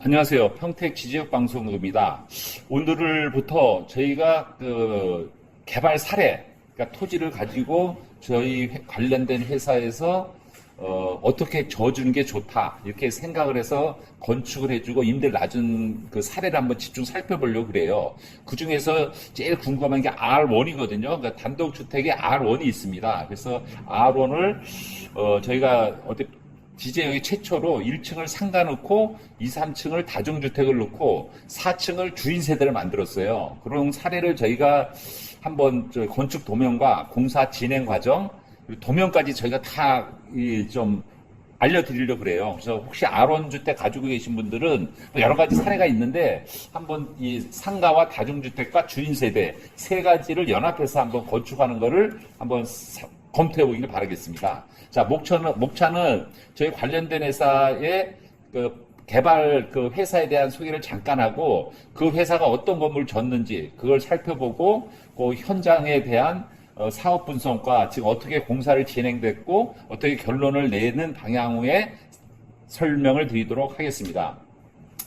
안녕하세요. 평택 지지역방송국입니다. 오늘부터 저희가 개발 사례, 그러니까 토지를 가지고 저희 관련된 회사에서 어떻게 져주는 게 좋다 이렇게 생각을 해서 건축을 해주고 임대를 낮은 그 사례를 한번 집중 살펴보려고 그래요. 그 중에서 제일 궁금한 게 R1이거든요. 그러니까 단독주택에 R1이 있습니다. 그래서 R1을 저희가 지제역이 최초로 1층을 상가 넣고 2, 3층을 다중주택을 넣고 4층을 주인 세대를 만들었어요. 그런 사례를 저희가 한번 건축 도면과 공사 진행 과정, 도면까지 저희가 다 좀 알려드리려고 그래요. 그래서 혹시 R1 주택 가지고 계신 분들은 여러 가지 사례가 있는데 한번 이 상가와 다중주택과 주인 세대 세 가지를 연합해서 한번 건축하는 거를 한번 검토해 보기를 바라겠습니다. 자, 목차는 저희 관련된 회사의 개발 회사에 대한 소개를 잠깐 하고 그 회사가 어떤 건물을 졌는지 그걸 살펴보고 그 현장에 대한 사업 분석과 지금 어떻게 공사를 진행됐고 어떻게 결론을 내는 방향의 설명을 드리도록 하겠습니다.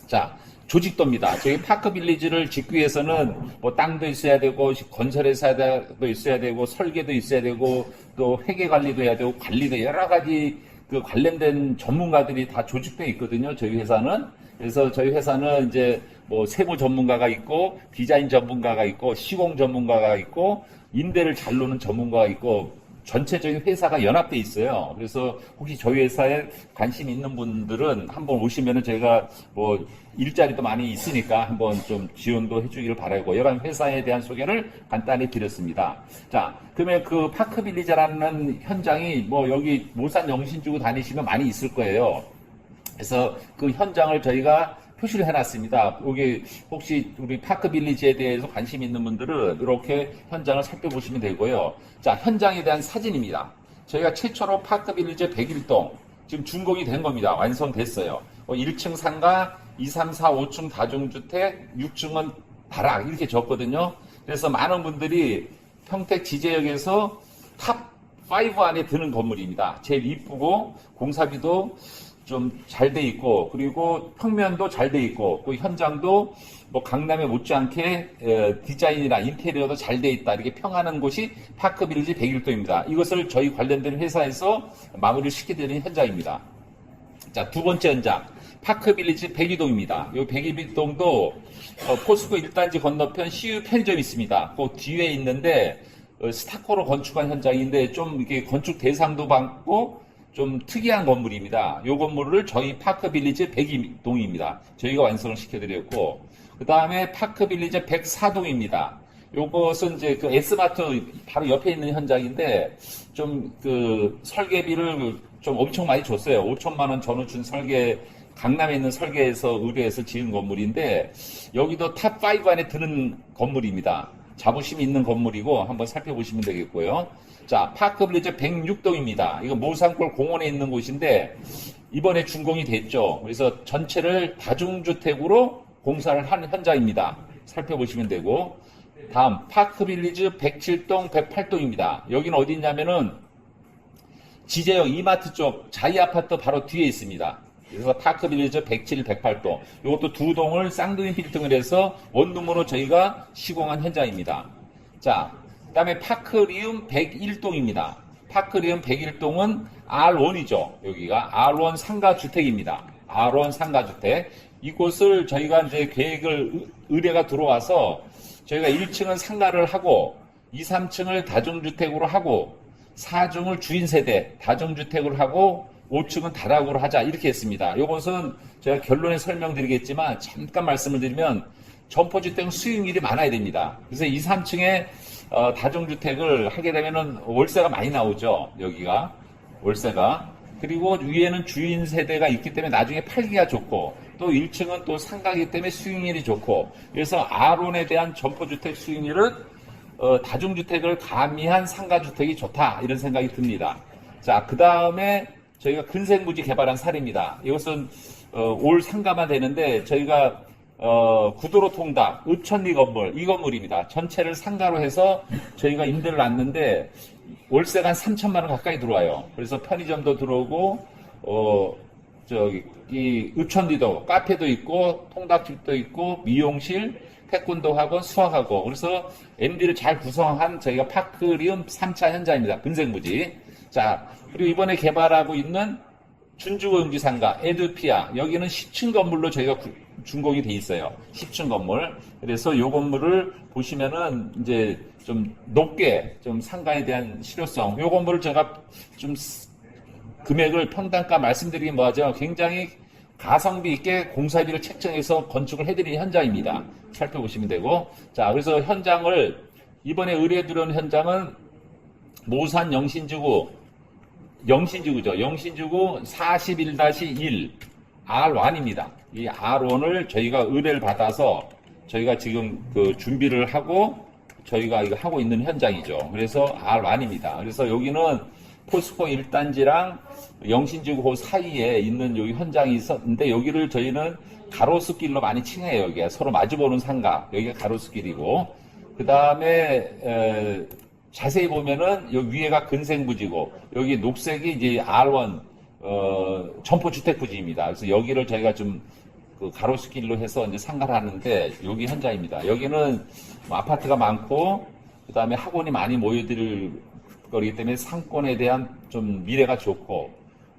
자, 조직도입니다. 저희 파크빌리지를 짓기 위해서는 뭐 땅도 있어야 되고 건설회사도 있어야 되고 설계도 있어야 되고 또 회계 관리도 해야 되고 관리도 여러 가지 관련된 전문가들이 다 조직되어 있거든요. 저희 회사는. 그래서 저희 회사는 이제 뭐 세무 전문가가 있고 디자인 전문가가 있고 시공 전문가가 있고 임대를 잘 놓는 전문가가 있고 전체적인 회사가 연합돼 있어요. 그래서 혹시 저희 회사에 관심 있는 분들은 한번 오시면은 저희가 뭐 일자리도 많이 있으니까 한번 좀 지원도 해주기를 바라고 여러 회사에 대한 소개를 간단히 드렸습니다. 자, 그러면 그 파크빌리지라는 현장이 뭐 여기 모산 영신 주고 다니시면 많이 있을 거예요. 그래서 그 현장을 저희가 표시를 해놨습니다. 여기 혹시 우리 파크빌리지에 대해서 관심 있는 분들은 이렇게 현장을 살펴보시면 되고요. 자, 현장에 대한 사진입니다. 저희가 최초로 파크빌리지 101동 지금 준공이 된 겁니다. 완성됐어요. 1층 상가, 2, 3, 4, 5층 다중주택, 6층은 다락 이렇게 졌거든요. 그래서 많은 분들이 평택 지제역에서 탑5 안에 드는 건물입니다. 제일 이쁘고 공사비도 좀 잘 돼 있고 그리고 평면도 잘 돼 있고 그 현장도 뭐 강남에 못지않게 디자인이나 인테리어도 잘 돼 있다 이렇게 평하는 곳이 파크빌리지 101동입니다. 이것을 저희 관련된 회사에서 마무리를 시켜드리는 현장입니다. 자, 두 번째 현장 파크빌리지 102동입니다. 이 102동도 포스코 1단지 건너편 CU 편의점이 있습니다. 그 뒤에 있는데 스타코로 건축한 현장인데 좀 이게 건축 대상도 받고 좀 특이한 건물입니다. 이 건물을 저희 파크빌리지 102동입니다. 저희가 완성을 시켜드렸고, 그 다음에 파크빌리지 104동입니다. 요것은 이제 그 S마트 바로 옆에 있는 현장인데, 좀 설계비를 좀 엄청 많이 줬어요. 5천만원 전후 준 설계, 강남에 있는 설계에서 의뢰해서 지은 건물인데, 여기도 탑5 안에 드는 건물입니다. 자부심이 있는 건물이고 한번 살펴보시면 되겠고요. 자, 파크빌리지 106동입니다. 이거 모산골 공원에 있는 곳인데 이번에 준공이 됐죠. 그래서 전체를 다중주택으로 공사를 한 현장입니다. 살펴보시면 되고 다음 파크빌리지 107동, 108동입니다. 여기는 어디 있냐면은 지제역 이마트 쪽 자이아파트 바로 뒤에 있습니다. 그래서 파크빌리지 107, 108동. 이것도 두 동을 쌍둥이 빌딩을 해서 원룸으로 저희가 시공한 현장입니다. 자, 그 다음에 파크리움 101동입니다. 파크리움 101동은 R1이죠. 여기가 R1 상가주택입니다. R1 상가주택. 이곳을 저희가 이제 의뢰가 들어와서 저희가 1층은 상가를 하고 2, 3층을 다중주택으로 하고 4중을 주인세대 다중주택으로 하고 5층은 다락으로 하자 이렇게 했습니다. 이것은 제가 결론에 설명드리겠지만 잠깐 말씀을 드리면 점포주택은 수익률이 많아야 됩니다. 그래서 2, 3층에 다중주택을 하게 되면은 월세가 많이 나오죠. 여기가 월세가. 그리고 위에는 주인 세대가 있기 때문에 나중에 팔기가 좋고 또 1층은 또 상가이기 때문에 수익률이 좋고 그래서 R1에 대한 점포주택 수익률은 다중주택을 가미한 상가주택이 좋다 이런 생각이 듭니다. 자, 그 다음에 저희가 근생부지 개발한 사례입니다. 이것은 올 상가만 되는데 저희가 구도로 통닭, 의천리 건물, 이 건물입니다. 전체를 상가로 해서 저희가 임대를 놨는데 월세가 한 3천만 원 가까이 들어와요. 그래서 편의점도 들어오고 저기 이 의천리도 카페도 있고 통닭집도 있고 미용실, 태권도 학원, 수학 학원. 그래서 MD를 잘 구성한 저희가 파크리움 3차 현장입니다. 근생부지. 자, 그리고 이번에 개발하고 있는 준주거용지상가 에드피아, 여기는 10층 건물로 저희가 준공이 돼 있어요. 10층 건물. 그래서 이 건물을 보시면은 이제 좀 높게 좀 상가에 대한 실효성, 이 건물을 제가 좀 금액을 평당가 말씀드리긴 뭐하죠. 굉장히 가성비 있게 공사비를 책정해서 건축을 해드린 현장입니다. 살펴보시면 되고. 자, 그래서 현장을 이번에 의뢰 들어온 현장은 모산 영신지구죠. 영신지구 41-1 R1입니다. 이 R1을 저희가 의뢰를 받아서 저희가 지금 그 준비를 하고 저희가 이거 하고 있는 현장이죠. 그래서 R1입니다. 그래서 여기는 포스코 1단지랑 영신지구 그 사이에 있는 여기 현장이 있었는데 여기를 저희는 가로수길로 많이 칭해요. 여기가 서로 마주보는 상가. 여기가 가로수길이고 그 다음에 자세히 보면은 여기 위에가 근생부지고 여기 녹색이 이제 R1 점포주택부지입니다. 그래서 여기를 저희가 좀 그 가로수길로 해서 이제 상가를 하는데 여기 현장입니다. 여기는 뭐 아파트가 많고 그 다음에 학원이 많이 모여들 거기 때문에 상권에 대한 좀 미래가 좋고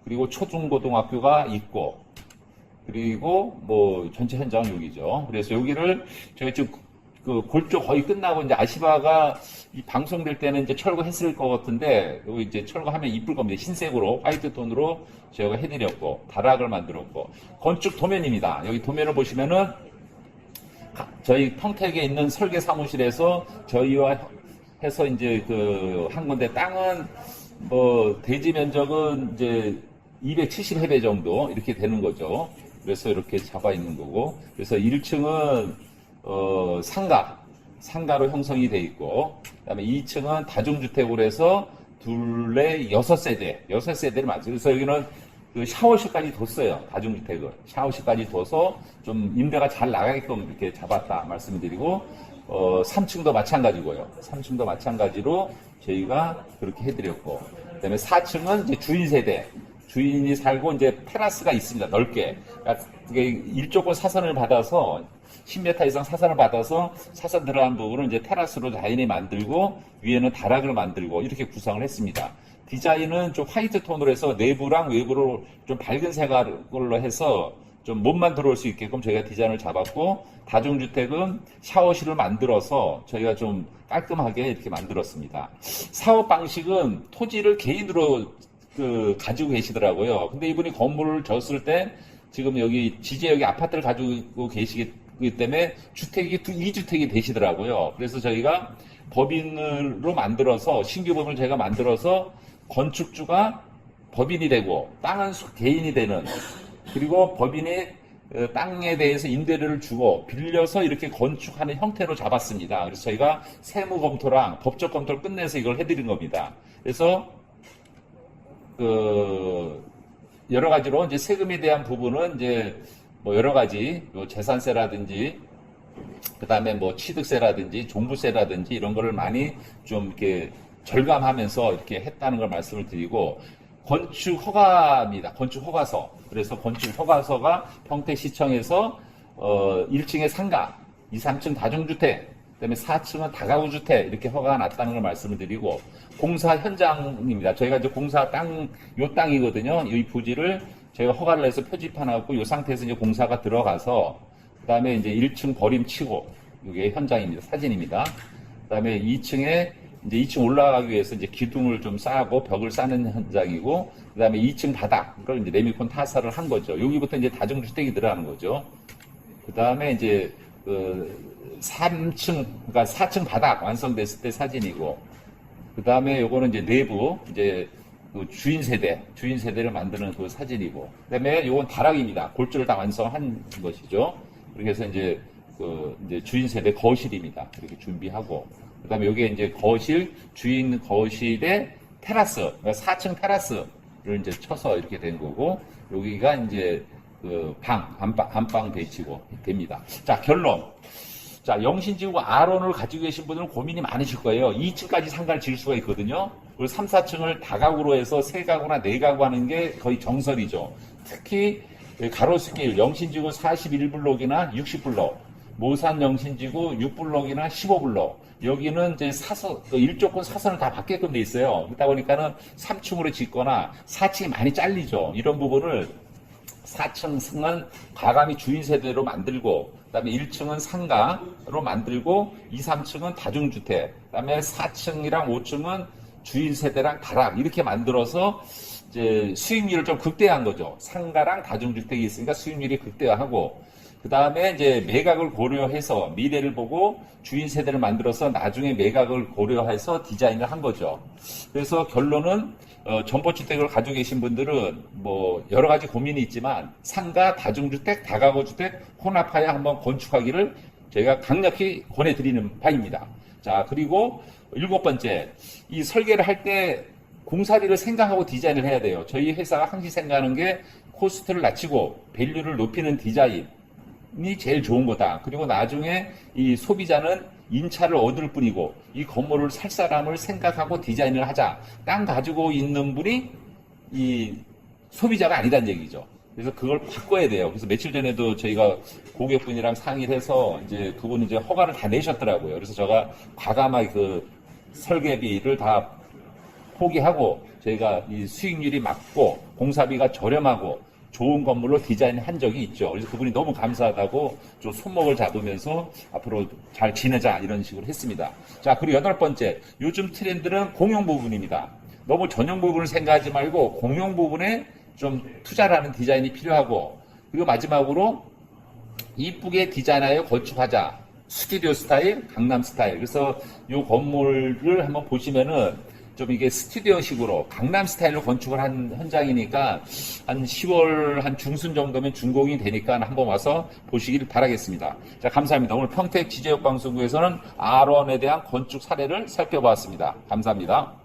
그리고 초중고등학교가 있고 그리고 뭐 전체 현장은 여기죠. 그래서 여기를 저희 지금 그 골조 거의 끝나고 이제 아시바가 이 방송될 때는 이제 철거했을 것 같은데 여기 이제 철거하면 이쁠 겁니다. 흰색으로 화이트 톤으로 저희가 해드렸고 다락을 만들었고 건축 도면입니다. 여기 도면을 보시면은 저희 평택에 있는 설계 사무실에서 저희와 해서 이제 그 한 건데 땅은 뭐 대지 면적은 이제 270해배 정도 이렇게 되는 거죠. 그래서 이렇게 잡아 있는 거고 그래서 1층은 상가로 형성이 돼 있고 그다음에 2층은 다중주택으로 해서 둘레 6세대를 만들어요. 그래서 여기는 그 샤워실까지 뒀어요. 다중주택을 샤워실까지 둬서 좀 임대가 잘 나가게끔 이렇게 잡았다 말씀드리고 3층도 마찬가지고요. 3층도 마찬가지로 저희가 그렇게 해드렸고 그다음에 4층은 이제 주인 세대 주인이 살고 이제 테라스가 있습니다. 넓게 그러니까 일조권 사선을 받아서 10m 이상 사선을 받아서 사선 들어간 부분을 이제 테라스로 자연히 만들고 위에는 다락을 만들고 이렇게 구성을 했습니다. 디자인은 좀 화이트 톤으로 해서 내부랑 외부로 좀 밝은 색깔로 해서 좀 몸만 들어올 수 있게끔 저희가 디자인을 잡았고 다중주택은 샤워실을 만들어서 저희가 좀 깔끔하게 이렇게 만들었습니다. 사업 방식은 토지를 개인으로 가지고 계시더라고요. 근데 이분이 건물을 졌을 때 지금 여기 지제 아파트를 가지고 계시기 때문에 주택이 2주택이 되시더라고요. 그래서 저희가 법인으로 만들어서 신규 법인을 저희가 만들어서 건축주가 법인이 되고 땅은 개인이 되는 그리고 법인이 땅에 대해서 임대료를 주고 빌려서 이렇게 건축하는 형태로 잡았습니다. 그래서 저희가 세무 검토랑 법적 검토를 끝내서 이걸 해드린 겁니다. 그래서 여러 가지로 이제 세금에 대한 부분은 이제 뭐 여러 가지 뭐 재산세라든지 그 다음에 뭐 취득세라든지 종부세라든지 이런 거를 많이 좀 이렇게 절감하면서 이렇게 했다는 걸 말씀을 드리고 건축 허가입니다. 건축 허가서. 그래서 건축 허가서가 평택시청에서 1층에 상가, 2, 3층 다중주택, 그다음에 4층은 다가구주택 이렇게 허가가 났다는 걸 말씀을 드리고 공사 현장입니다. 저희가 이제 공사 요 땅이거든요. 이 부지를 저희가 허가를 해서 표지판하고 이 상태에서 이제 공사가 들어가서 그다음에 이제 1층 버림 치고 이게 현장입니다. 사진입니다. 그다음에 2층에 이제 2층 올라가기 위해서 이제 기둥을 좀 쌓고 벽을 쌓는 현장이고, 그 다음에 2층 바닥, 그걸 이제 레미콘 타사를 한 거죠. 여기부터 이제 다중주택이 들어가는 거죠. 그 다음에 이제, 3층, 그러니까 4층 바닥 완성됐을 때 사진이고, 그 다음에 요거는 이제 내부, 이제 그 주인 세대를 만드는 그 사진이고, 그 다음에 요건 다락입니다. 골조를 다 완성한 것이죠. 그렇게 해서 이제 이제 주인 세대 거실입니다. 이렇게 준비하고, 그 다음에 여기에 이제 거실, 주인 거실에 테라스, 그러니까 4층 테라스를 이제 쳐서 이렇게 된 거고, 여기가 이제 안방 배치고 됩니다. 자, 결론. 자, 영신지구 R1을 가지고 계신 분들은 고민이 많으실 거예요. 2층까지 상가를 지을 수가 있거든요. 그리고 3, 4층을 다가구로 해서 3가구나 4가구 하는 게 거의 정설이죠. 특히 가로수길 영신지구 41블록이나 60블록, 모산 영신지구 6블록이나 15블록, 여기는 이제 일조권 사선을 다 받게끔 돼 있어요. 그러다 보니까는 3층으로 짓거나 4층이 많이 잘리죠. 이런 부분을 4층 층은 과감히 주인 세대로 만들고, 그다음에 1층은 상가로 만들고, 2, 3층은 다중주택, 그다음에 4층이랑 5층은 주인 세대랑 다락 이렇게 만들어서 이제 수익률을 좀 극대화한 거죠. 상가랑 다중주택이 있으니까 수익률이 극대화하고, 그 다음에 이제 매각을 고려해서 미래를 보고 주인 세대를 만들어서 나중에 매각을 고려해서 디자인을 한 거죠. 그래서 결론은 점포주택을 가지고 계신 분들은 뭐 여러 가지 고민이 있지만 상가, 다중주택, 다가구주택 혼합하여 한번 건축하기를 저희가 강력히 권해드리는 바입니다. 자, 그리고 7번째, 이 설계를 할 때 공사비를 생각하고 디자인을 해야 돼요. 저희 회사가 항상 생각하는 게 코스트를 낮추고 밸류를 높이는 디자인이 제일 좋은 거다. 그리고 나중에 이 소비자는 인차를 얻을 뿐이고 이 건물을 살 사람을 생각하고 디자인을 하자. 땅 가지고 있는 분이 이 소비자가 아니다는 얘기죠. 그래서 그걸 바꿔야 돼요. 그래서 며칠 전에도 저희가 고객분이랑 상의를 해서 이제 그분이 이제 허가를 다 내셨더라고요. 그래서 제가 과감하게 그 설계비를 다 포기하고 저희가 이 수익률이 맞고 공사비가 저렴하고 좋은 건물로 디자인한 적이 있죠. 그래서 그분이 너무 감사하다고 좀 손목을 잡으면서 앞으로 잘 지내자 이런 식으로 했습니다. 자, 그리고 8번째, 요즘 트렌드는 공용 부분입니다. 너무 전용 부분을 생각하지 말고 공용 부분에 좀 투자를 하는 디자인이 필요하고, 그리고 마지막으로 이쁘게 디자인하여 건축하자. 스튜디오 스타일, 강남 스타일. 그래서 이 건물을 한번 보시면은 좀 이게 스튜디오식으로 강남 스타일로 건축을 한 현장이니까 한 10월 한 중순 정도면 준공이 되니까 한번 와서 보시길 바라겠습니다. 자, 감사합니다. 오늘 평택 지제역 방송국에서는 R1에 대한 건축 사례를 살펴보았습니다. 감사합니다.